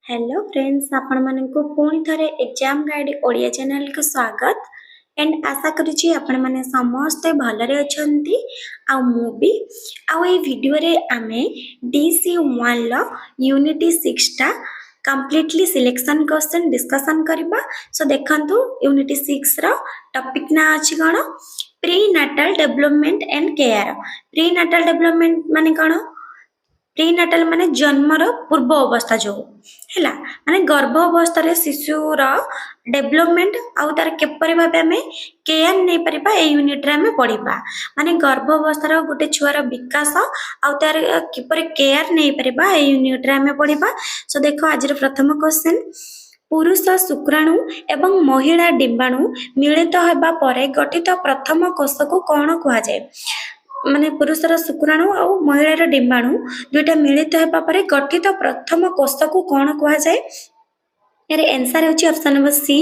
Hello friends आपण मानक पुणी थरे एग्जाम गाइड ओडिया चैनल को स्वागत एंड आशा करुच्ची आपण माने समस्ते भलरे अछंती आ मु भी आ ए वीडियो रे आमे DC1 लो यूनिटी 6 टा कंप्लीटली सिलेक्शन क्वेश्चन डिस्कशन करबा। सो देखंतु यूनिटी 6 रो टॉपिक ना अछि कोन prenatal development and care. Prenatal development माने कोन प्रीनाटाल माने जन्मर पूर्व अवस्था जो हैला माने गर्भ अवस्था रे शिशुर डेवलपमेंट आउ तार केपरि भाबे हमें केयर नै परिबा ए यूनिट रे हमें पढिबा। माने गर्भ अवस्था रो गुटे छुआर विकास आउ तार केपरि केयर नै परिबा ए यूनिट रे हमें पढिबा। सो देखो आज रो प्रथम क्वेश्चन पुरुष शुक्राणु एवं महिला डिंबाणु मिलित हेबा परे गठित प्रथम कोष को कोन कुहा जाय। माने पुरुषर शुक्राणु और महिलार डिंबाणु दुईटा मिलित हेबा परे गठित प्रथम कोष को कोन कुहा जाय। यार आंसर होची ऑप्शन नंबर सी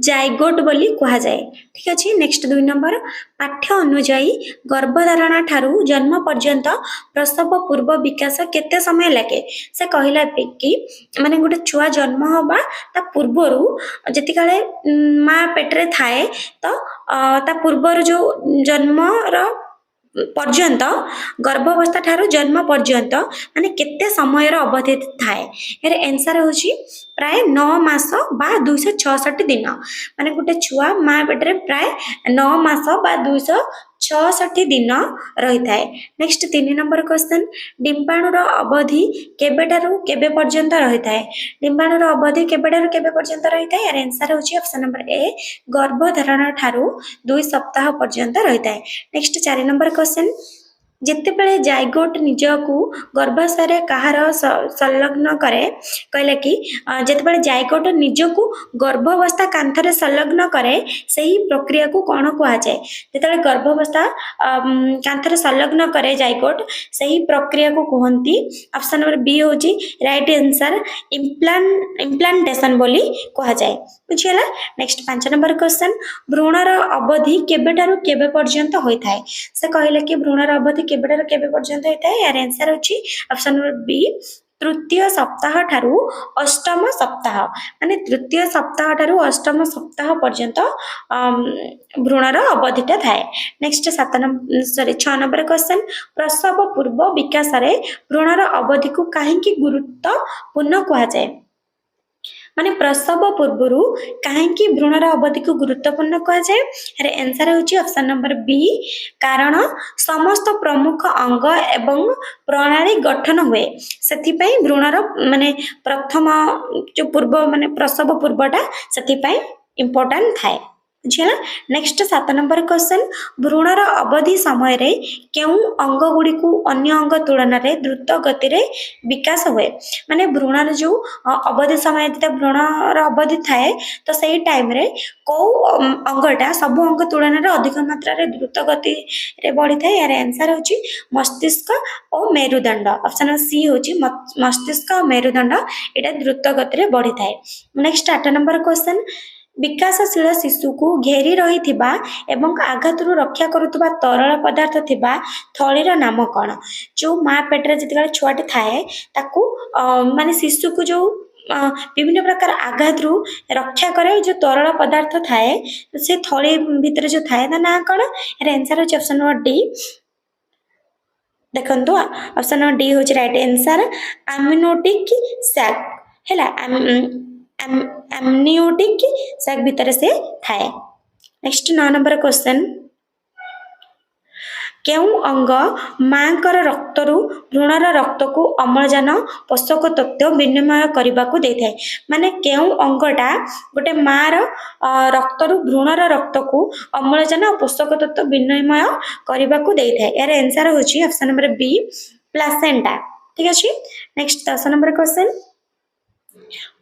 जाइगोट बोली कुहा जाय। ठीक अछि नेक्स्ट 2 नंबर पाठ्य अनुसार गर्भधारणा ठारू जन्म पर्यंत प्रसव पूर्व विकास केते समय लागे। से कहिला कि माने गोटे छुआ जन्म होबा ता पूर्वरु जति काले मां पेटरे थाए तो ता पूर्वर जो जन्म रो पर्यंत गर्भावस्था ठारू जन्म पर्यंत माने केते समय रो अवधि थाए। यार आंसर होची प्राय 9 मास बा 266 दिन। माने गुटे छुआ मां पेटरे प्राय 9 मास बा 266 दिन रही थाए। नेक्स्ट 3 नंबर क्वेश्चन डिंबाणु रो अवधि केबेटारू केबे पर्यंत रही थाए। डिंबाणु रो अवधि केबेटारू केबे पर्यंत रही थाए। यार आंसर होची ऑप्शन नंबर ए गर्भधारण ठारू 2 सप्ताह पर्यंत रही थाए। नेक्स्ट 4 नंबर क्वेश्चन जिते बेले जाइगोट निजकू गर्भाशय कहार संलग्न करे कहले कि जिते बेले जाइगोट निजकू गर्भावस्था कांथरे संलग्न करे सही प्रक्रिया को कौन कुआ जाए। जेते गर्भावस्था कांथरे संलग्न करे जाइगोट सही प्रक्रिया को कहंती ऑप्शन नंबर बी होची राइट आंसर इम्प्लांटेशन बोली कहा जाए। बुझियला नेक्स्ट 5 नंबर क्वेश्चन भ्रूणर अवधि केबेटारू केबे पर्यंत होई थाए। से कहले कि भ्रूणर अवधि केबेटारू केबे पर्यंत होई थाए। यार आंसर होची ऑप्शन नंबर बी तृतीय सप्ताह ठारू अष्टम सप्ताह। माने तृतीय सप्ताह ठारू अष्टम सप्ताह पर्यंत भ्रूणर अवधिटा थाए। नेक्स्ट 6 नंबर क्वेश्चन प्रसव पूर्व विकास रे भ्रूणर अवधि को काहेकि गुरुत्वपूर्ण कहा जाए। माने प्रसव पूर्वरु काहेकि भ्रूणर अवधि को गुरुत्वपूर्ण कहा जाए। अरे आंसर होची ऑप्शन नंबर बी कारण समस्त प्रमुख अंग एवं प्रणाली गठन हुए सेति पई भ्रूणर माने प्रथम जो पूर्व माने प्रसव पूर्वटा सेति पई इंपोर्टेंट थाए। बुझिला नेक्स्ट 7 नंबर क्वेश्चन भ्रूणर अवधि समय रे केउ अंग गुडी को अन्य अंग तुलना रे द्रुत गति रे विकास हुए। माने भ्रूणर जो अवधि समय जते भ्रूणर अवधि थाए तो सही टाइम रे को अंगटा सब अंग तुलना रे अधिक मात्रा रे द्रुत गति रे बढ़ी थाए। यार आंसर होची मस्तिष्क और मेरुदंड ऑप्शन सी होची मस्तिष्क और मेरुदंड एटा द्रुत गति रे बढ़ी थाए। नेक्स्ट 8 नंबर क्वेश्चन विकासशील शिशु को घेरी रही थिबा एवं आघातरू रक्षा करुवा तरल पदार्थ थिबा थलीर नाम कौन। जो मां पेटरे जितकाले छुआटी थाए ताकू माने शिशु को जो विभिन्न प्रकार आघात रु रक्षा करे जो तरल पदार्थ थाए से थली भीतर जो थाए ना ना कौन। यार आंसर हो ऑप्शन नंबर डी देखंतु ऑप्शन नंबर डी होची राइट आंसर एमनियोटिक सैक हैला एमनियोटिक सैक भीतर से थाए। नेक्स्ट 9 नंबर क्वेश्चन केउ अंग मांकर रक्तरु भ्रूणर रक्त को अम्लजान पोषक तत्व विनिमय करबा को देइ थाए। माने केउ अंगटा गोटे मार रक्तरु भ्रूणर रक्त को अम्लजान और पोषक तत्व विनिमय करबा को देइ थाए। यार आंसर होची ऑप्शन नंबर बी प्लासेंटा। ठीक अछि नेक्स्ट 10 नंबर क्वेश्चन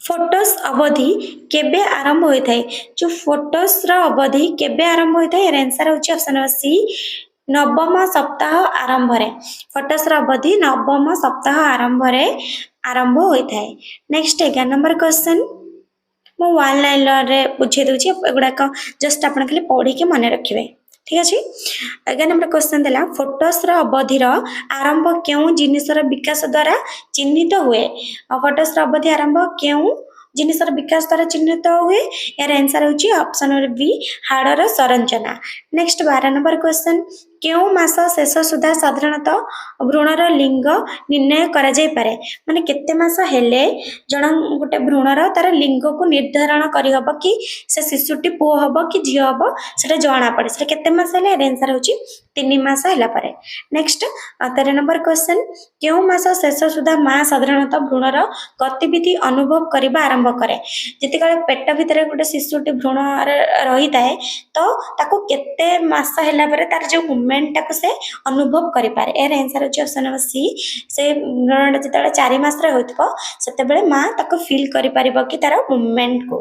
फोटोस अवधि केबे आरंभ होई थाए। जो फोटोस रा अवधि केबे आरंभ होई थाए। यार आंसर होची ऑप्शन नंबर सी नवम सप्ताह आरंभ रे फोटोस रा अवधि नवम सप्ताह आरंभ रे आरंभ होई थाए। नेक्स्ट 11 नंबर क्वेश्चन मो वन लाइन रे पूछे दोची एगुडा जस्ट आपण खाली पढ़ी के मन रखिबे। ठीक अच्छे। 11 नंबर क्वेश्चन देला फोटोस अवधि आरंभ क्यों जिनिसर विकास द्वारा चिन्हित हुए। फोटोस अवधि आरंभ क्यों जिनिसर विकास द्वारा चिन्हित हुए। यार आंसर होची ऑप्शन बी हाड़र संरचना। नेक्स्ट 12 नंबर क्वेश्चन क्यों मास शेष सुधा साधारणतः भ्रूणर लिंग निर्णय करा जाय पारे। माने केते मास हेले जण गोटे भ्रूणर तार लिंग को निर्धारण करि हबो कि से शिशुटी पुओ हबो कि झियो हबो सेटा जणा पड़े। से केते मास हेले आंसर होची 3 मास हेला पारे। नेक्स्ट 13 नंबर क्वेश्चन क्यों मास शेष सुधा मां साधारणतः भ्रूणर गतिविधि अनुभव करबा आरंभ करे। जति काले पेट भितर गोटे शिशुटी भ्रूण रही थाए तो ताको केते मास हेला पारे तार जो मूवमेंट टाको से अनुभव करि पारे। एर आंसर होची ऑप्शन नंबर सी से भ्रूण जतले 4 मास रे होइतबो सेते बेले मां ताको फील करि पारिबो कि तार मूवमेंट को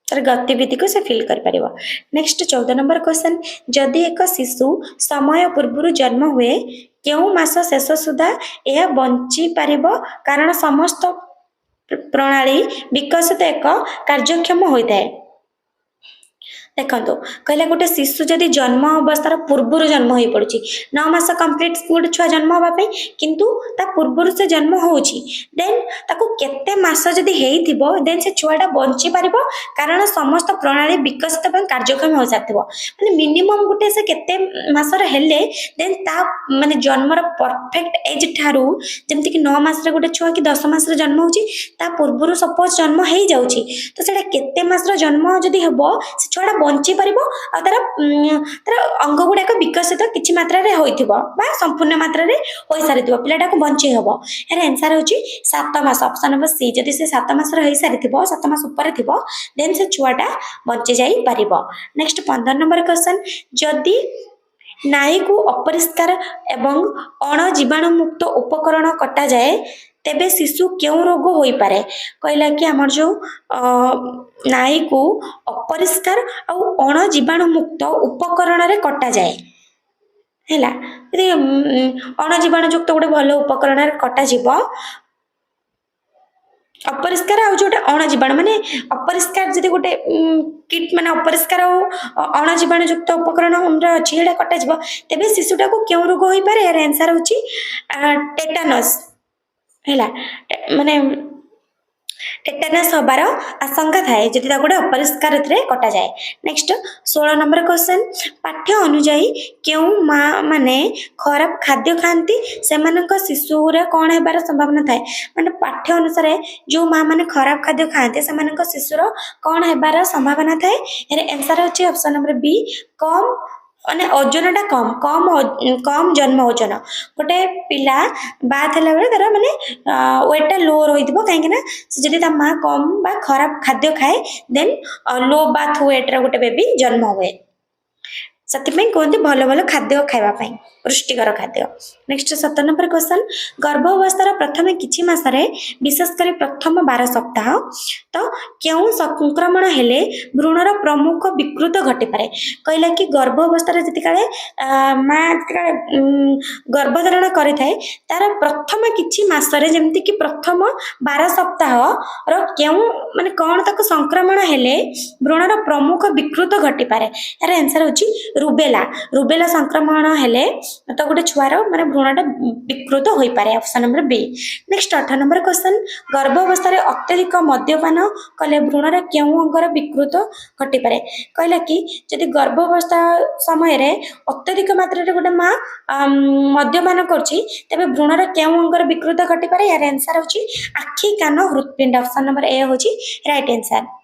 तार गतिविधि को से फील कर पारिबो। नेक्स्ट 14 नंबर क्वेश्चन जदि एक शिशु समय पूर्व जन्म हुए क्यों मास शेष सुधा यह बंची पारिबो कारण समस्त प्रणाली विकसित एक कार्यक्षम होता है। देखो कहला गोटे शिशु जदि जन्म अवस्थार पूर्व जन्म हो पड़ी 9 मास कंप्लीट गोटे छुआ जन्म हाँपी किंतु ता पूर्व से जन्म होची देन ताको केते मास जदि हेइथिबो देन से छुआटा बंची पारिबो कारण समस्त प्रणाली विकसित कार्यक्षम हो साथिबो। माने मिनिमम गोटे से केते मासर हेले देन ता माने जन्मर परफेक्ट एज ठारू जेमति कि 9 मास रे गोटे छुआ कि 10 मास रे जन्म होची ता पूर्व सपोज जन्म हेइ जाउची तो सेटा केते मास रे जन्म जदि हेबो से छुआटा बंची पारिबो आ तार अंग गुड़ाक विकसित किछि मात्रा रे होइथिबो बा संपूर्ण मात्रा रे होई सारिथिबो पिलाटा को बंची हेबो। यार आंसर होची 7 मास ऑप्शन नंबर सी जदि से 7 मास रे होई सारिथिबो 7 मास ऊपर थिबो देन से छुआटा बंची जाई पारिबो। नेक्स्ट 15 नंबर क्वेश्चन जदि नाई को अपरिष्कार एवं अण जीवाणु मुक्त उपकरण कटा जाए तेबे शिशु क्यों रोग होई पारे। कहला कि हमर जो नाई को अपरिष्कार और अण जीवाणु मुक्त उपकरण रे कटा जाए हैला यदि अण जीवाणु युक्त गोटे भल उपकरण रे कटा जीव अपरिष्कार आ जोटे अण जीवाणु माने अपरिष्कार जदि गोटे किट माने अपरिष्कार अण जीवाणु युक्त उपकरण हमरा अछि एटा कटा जीव तेबे शिशुटा को क्यों रोग होई पारे। यार आंसर होची टेटानस हैला माने टेटानस हबार आशंका थाए जदि गोटे अपरिष्कार कटा जाए। नेक्स्ट 16 नंबर क्वेश्चन पाठ्य अनुजाई क्यों माँ माने खराब खाद्य खाती से शिशु कौन होबार संभावना थाए। माने पाठ्य अनुसार जो माँ माने खराब खाद्य खाते से शिशुर कौन होबार संभावना थाए। यार आंसर होची ऑप्शन नंबर बी कम माने ओजनटा कम कम कम जन्म ओजन गोटे पिला बात है तार माने वेटा लो रही कहीं जदि ता माँ कम बा खराब खाद्य खाए देन लो बाथ वेट रा गोटे बेबी जन्म हुए से कहते भल भल खाद्य खावाई पुष्टिकर खाद्य। नेक्स्ट 17 नंबर क्वेश्चन गर्भावस्थार प्रथम किछि मासरे विशेषकर प्रथम 12 सप्ताह तो क्यों संक्रमण हेले भ्रूणर प्रमुख विकृत घटी पारे। कहला कि गर्भावस्थार जति काले माँ गर्भधारण करिथाए तार प्रथम किछि मासरे जेमति कि प्रथम 12 सप्ताह रो क्यों माने कोन तक संक्रमण हेले भ्रूणर प्रमुख विकृत घटी पारे। यार आंसर होची रुबेला रुबेला संक्रमण हेले तो गोटे छुआर माने भ्रूणटा विकृत होई पारे option number B. Next 18 number question गर्भावस्था रे अत्यधिक मद्यपान कले भ्रूणर क्यों अंगर विकृत घटी पारे। कहला कि जदि गर्भावस्था समय रे अत्यधिक मात्रा रे गोटे माँ मद्यपान करछि तबे भ्रूणर क्यों अंगर विकृत घटी पारे। यार आंसर होची आखि कान हृदपिंड ऑप्शन नंबर ए होची right answer.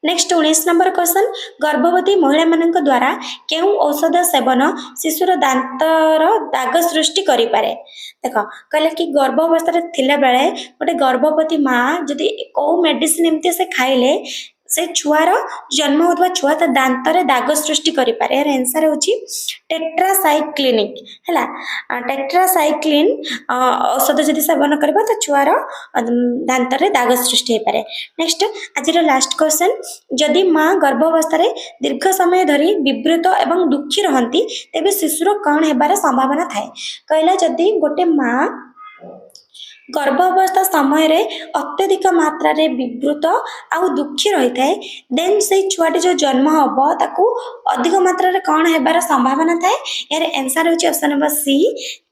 Next 19 number question गर्भवती महिला मानक द्वारा केउ औषध सेवन शिशुर दांतर दाग सृष्टि करि पारे। देख कहले कि गर्भावस्था थिला बेले गोटे गर्भवती माँ जदि को मेडिसिन एमती से खाइले से छुआर जन्म होता छुआ तो दांत रे दाग सृष्टि करि पारे। यार आंसर होची टेट्रासाइक्लिन हैला टेट्रासाइक्लिन औषध जदि सेवन करबा तो छुआर दांत रे दाग सृष्टि हो पारे। नेक्स्ट आज लास्ट क्वेश्चन जदि माँ गर्भावस्था रे दीर्घ समय धरी विवृत एवं दुखी रहती तेबे शिशुर कौन हेबार संभावना थाए। कहला जदि गोटे माँ गर्भावस्था समय रे अत्यधिक मात्रा रे विवृत आउ दुखी रही थाए देन से छुआटी जो जन्म हब ताकू अधिक मात्रा रे कौन हेबार संभावना थाए यार आंसर होची ऑप्शन नंबर सी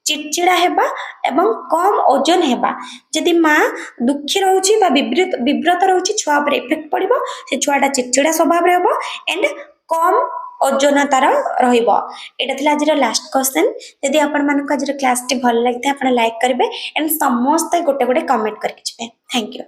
चिड़चिड़ा हेबा एवं कम ओजन हेबा जदि माँ दुखी रहउची बा विव्रत रहउची छुआ पर इफेक्ट पड़िबो से छुआटा चिड़चिड़ा स्वभाव रे हबो एंड कम ओजन तार रहिबो एटा थिला आज लास्ट क्वेश्चन यदि आपण मानको आज क्लास टी भल लागते आपण लाइक करबे एंड समस्त गोटे गोटे कमेंट करके जिबे थैंक यू।